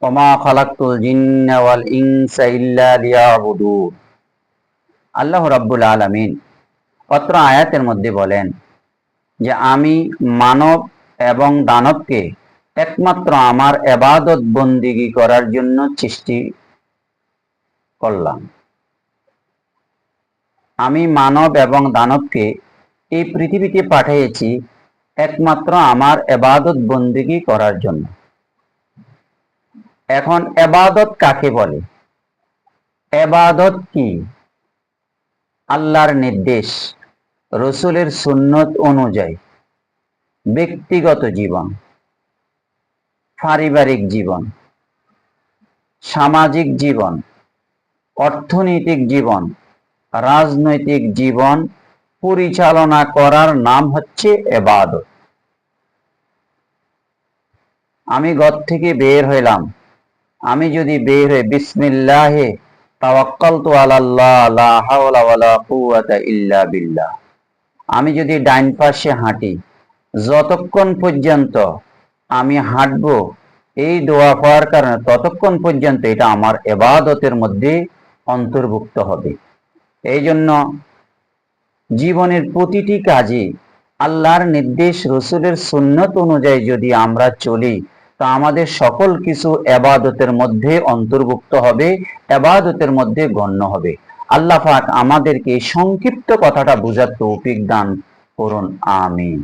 ওমা খালাকতুল জিন্না ওয়াল ইনসা ইল্লা লিয়াবুদুন। আল্লাহ রাব্বুল আলামিন অত্র আয়াতের মধ্যে বলেন যে আমি মানব এবং দানবকে একমাত্র আমার ইবাদত বন্দিগি করার জন্য সৃষ্টি করলাম। আমি মানব এবং দানবকে এই পৃথিবীতে পাঠিয়েছি একমাত্র আমার ইবাদত বন্দিগি করার জন্য। এখন ইবাদত কাকে বলে? ইবাদত কি? আল্লাহর নির্দেশ, রসুলের সুন্নত অনুযায়ী ব্যক্তিগত জীবন, পারিবারিক জীবন, সামাজিক জীবন, অর্থনৈতিক জীবন, রাজনৈতিক জীবন পরিচালনা করার নাম হচ্ছে ইবাদত। আমি ঘর থেকে বের হইলাম, আমি যদি বের হয়ে বিসমিল্লাহে তাওয়াক্কালতু আলাল্লাহ লা হাওলা ওয়ালা কুওয়াতা ইল্লা বিল্লাহ, আমি যদি ডাইন পাশে হাঁটি, যতক্ষণ পর্যন্ত আমি হাঁটবো এই দোয়া পড়ার কারণে ততক্ষণ পর্যন্ত এটা আমার ইবাদতের মধ্যে অন্তর্ভুক্ত হবে। এই জন্য জীবনের প্রতিটি কাজে আল্লাহর নির্দেশ, রসুলের সুন্নত অনুযায়ী যদি আমরা চলি তা আমাদের সকল কিছু ইবাদতের মধ্যে অন্তর্ভুক্ত হবে, ইবাদতের মধ্যে গণ্য হবে। আল্লাহ পাক আমাদেরকে সংক্ষিপ্ত কথাটা বুঝার তৌফিক দান করুন, আমিন।